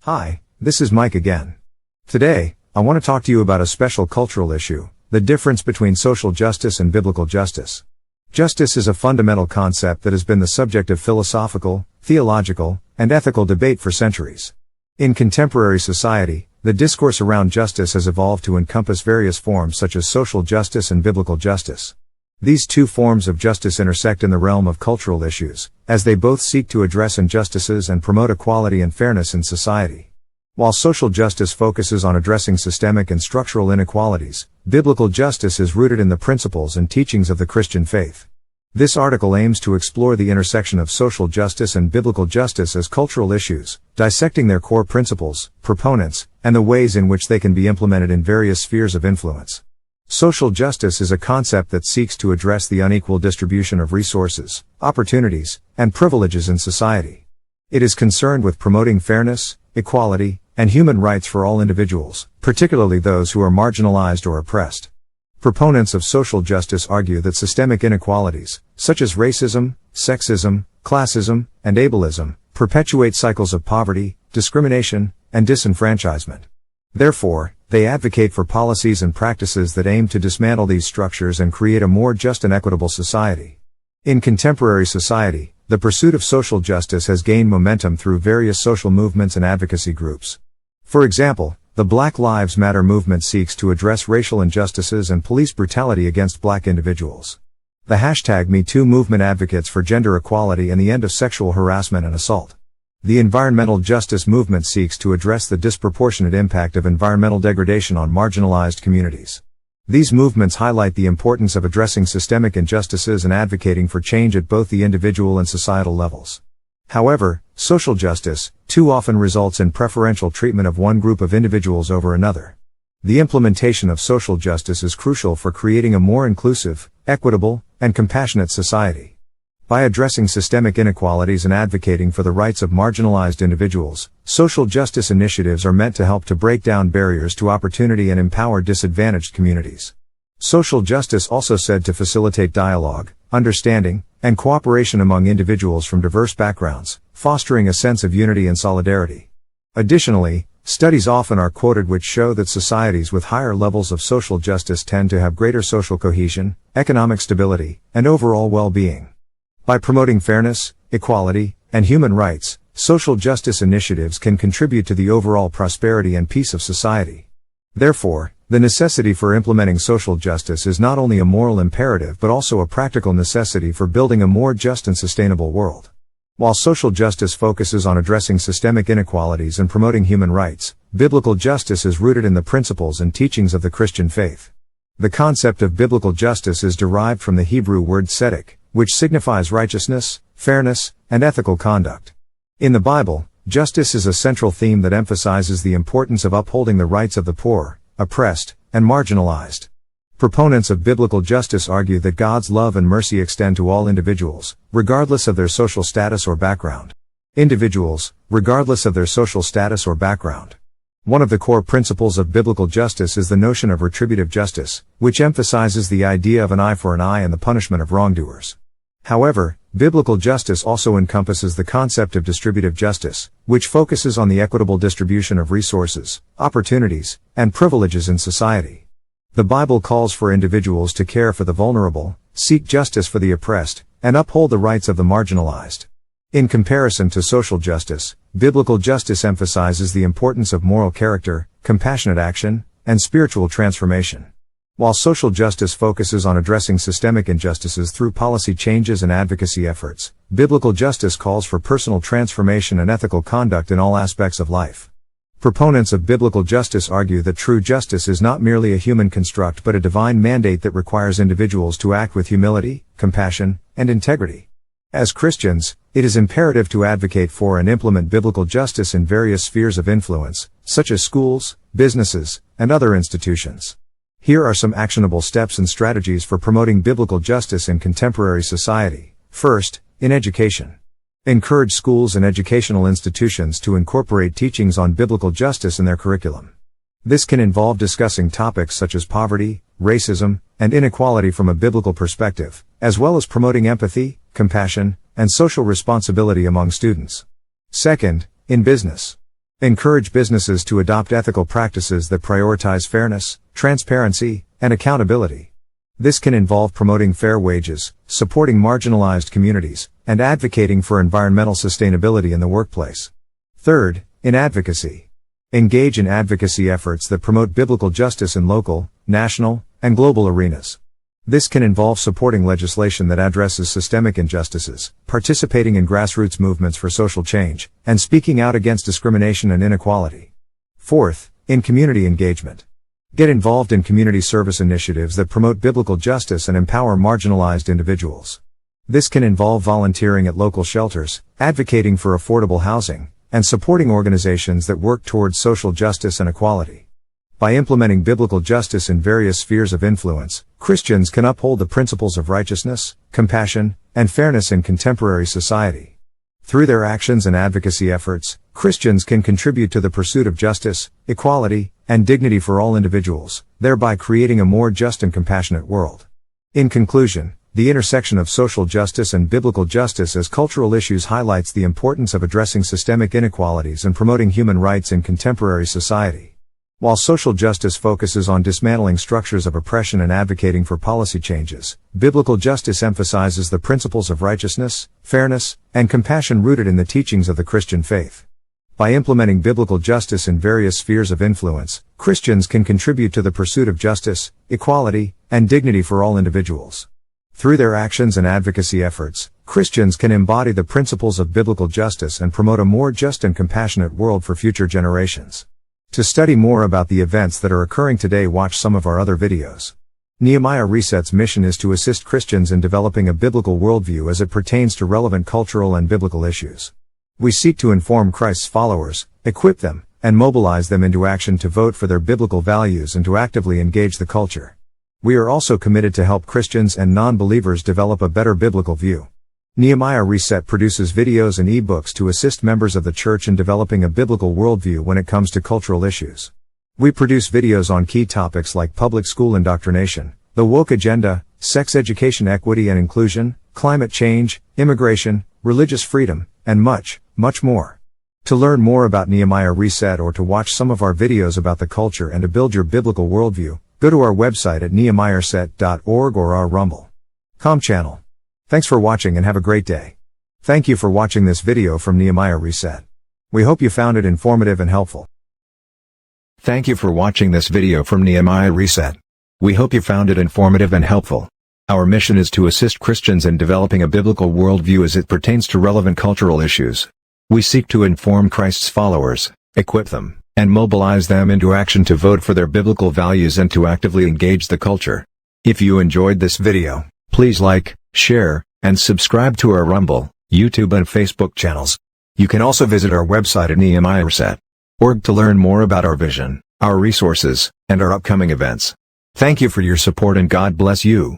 Hi, this is Mike again. Today, I want to talk to you about a special cultural issue, the difference between social justice and biblical justice. Justice is a fundamental concept that has been the subject of philosophical, theological, and ethical debate for centuries. In contemporary society, the discourse around justice has evolved to encompass various forms such as social justice and biblical justice. These two forms of justice intersect in the realm of cultural issues, as they both seek to address injustices and promote equality and fairness in society. While social justice focuses on addressing systemic and structural inequalities, biblical justice is rooted in the principles and teachings of the Christian faith. This article aims to explore the intersection of social justice and biblical justice as cultural issues, dissecting their core principles, proponents, and the ways in which they can be implemented in various spheres of influence. Social justice is a concept that seeks to address the unequal distribution of resources, opportunities, and privileges in society. It is concerned with promoting fairness, equality, and human rights for all individuals, particularly those who are marginalized or oppressed. Proponents of social justice argue that systemic inequalities, such as racism, sexism, classism, and ableism, perpetuate cycles of poverty, discrimination, and disenfranchisement. Therefore, they advocate for policies and practices that aim to dismantle these structures and create a more just and equitable society. In contemporary society, the pursuit of social justice has gained momentum through various social movements and advocacy groups. For example, the Black Lives Matter movement seeks to address racial injustices and police brutality against black individuals. The #MeToo movement advocates for gender equality and the end of sexual harassment and assault. The environmental justice movement seeks to address the disproportionate impact of environmental degradation on marginalized communities. These movements highlight the importance of addressing systemic injustices and advocating for change at both the individual and societal levels. However, social justice, too often results in preferential treatment of one group of individuals over another. The implementation of social justice is crucial for creating a more inclusive, equitable, and compassionate society. By addressing systemic inequalities and advocating for the rights of marginalized individuals, social justice initiatives are meant to help to break down barriers to opportunity and empower disadvantaged communities. Social justice also said to facilitate dialogue, understanding, and cooperation among individuals from diverse backgrounds, fostering a sense of unity and solidarity. Additionally, studies often are quoted which show that societies with higher levels of social justice tend to have greater social cohesion, economic stability, and overall well-being. By promoting fairness, equality, and human rights, social justice initiatives can contribute to the overall prosperity and peace of society. Therefore, the necessity for implementing social justice is not only a moral imperative but also a practical necessity for building a more just and sustainable world. While social justice focuses on addressing systemic inequalities and promoting human rights, biblical justice is rooted in the principles and teachings of the Christian faith. The concept of biblical justice is derived from the Hebrew word tzedek, which signifies righteousness, fairness, and ethical conduct. In the Bible, justice is a central theme that emphasizes the importance of upholding the rights of the poor, oppressed, and marginalized. Proponents of biblical justice argue that God's love and mercy extend to all individuals, regardless of their social status or background. Individuals, regardless of their social status or background. One of the core principles of biblical justice is the notion of retributive justice, which emphasizes the idea of an eye for an eye and the punishment of wrongdoers. However, biblical justice also encompasses the concept of distributive justice, which focuses on the equitable distribution of resources, opportunities, and privileges in society. The Bible calls for individuals to care for the vulnerable, seek justice for the oppressed, and uphold the rights of the marginalized. In comparison to social justice, biblical justice emphasizes the importance of moral character, compassionate action, and spiritual transformation. While social justice focuses on addressing systemic injustices through policy changes and advocacy efforts, biblical justice calls for personal transformation and ethical conduct in all aspects of life. Proponents of biblical justice argue that true justice is not merely a human construct but a divine mandate that requires individuals to act with humility, compassion, and integrity. As Christians, it is imperative to advocate for and implement biblical justice in various spheres of influence, such as schools, businesses, and other institutions. Here are some actionable steps and strategies for promoting biblical justice in contemporary society. First, in education. Encourage schools and educational institutions to incorporate teachings on biblical justice in their curriculum. This can involve discussing topics such as poverty, racism, and inequality from a biblical perspective, as well as promoting empathy, compassion, and social responsibility among students. Second, in business. Encourage businesses to adopt ethical practices that prioritize fairness, transparency, and accountability. This can involve promoting fair wages, supporting marginalized communities, and advocating for environmental sustainability in the workplace. Third, in advocacy. Engage in advocacy efforts that promote biblical justice in local, national, and global arenas. This can involve supporting legislation that addresses systemic injustices, participating in grassroots movements for social change, and speaking out against discrimination and inequality. Fourth, in community engagement. Get involved in community service initiatives that promote biblical justice and empower marginalized individuals. This can involve volunteering at local shelters, advocating for affordable housing, and supporting organizations that work towards social justice and equality. By implementing biblical justice in various spheres of influence, Christians can uphold the principles of righteousness, compassion, and fairness in contemporary society. Through their actions and advocacy efforts, Christians can contribute to the pursuit of justice, equality, and dignity for all individuals, thereby creating a more just and compassionate world. In conclusion, the intersection of social justice and biblical justice as cultural issues highlights the importance of addressing systemic inequalities and promoting human rights in contemporary society. While social justice focuses on dismantling structures of oppression and advocating for policy changes, biblical justice emphasizes the principles of righteousness, fairness, and compassion rooted in the teachings of the Christian faith. By implementing biblical justice in various spheres of influence, Christians can contribute to the pursuit of justice, equality, and dignity for all individuals. Through their actions and advocacy efforts, Christians can embody the principles of biblical justice and promote a more just and compassionate world for future generations. To study more about the events that are occurring today, watch some of our other videos. Nehemiah Reset's mission is to assist Christians in developing a biblical worldview as it pertains to relevant cultural and biblical issues. We seek to inform Christ's followers, equip them, and mobilize them into action to vote for their biblical values and to actively engage the culture. We are also committed to help Christians and non-believers develop a better biblical view. Nehemiah Reset produces videos and ebooks to assist members of the church in developing a biblical worldview when it comes to cultural issues. We produce videos on key topics like public school indoctrination, the woke agenda, sex education equity and inclusion, climate change, immigration, religious freedom, and much, much more. To learn more about Nehemiah Reset or to watch some of our videos about the culture and to build your biblical worldview, go to our website at nehemiahreset.org or our Rumble.com channel. Thanks for watching and have a great day. Thank you for watching this video from Nehemiah Reset. We hope you found it informative and helpful. Thank you for watching this video from Nehemiah Reset. We hope you found it informative and helpful. Our mission is to assist Christians in developing a biblical worldview as it pertains to relevant cultural issues. We seek to inform Christ's followers, equip them, and mobilize them into action to vote for their biblical values and to actively engage the culture. If you enjoyed this video, please like, share, and subscribe to our Rumble, YouTube and Facebook channels. You can also visit our website at nehemiahreset.org to learn more about our vision, our resources, and our upcoming events. Thank you for your support and God bless you.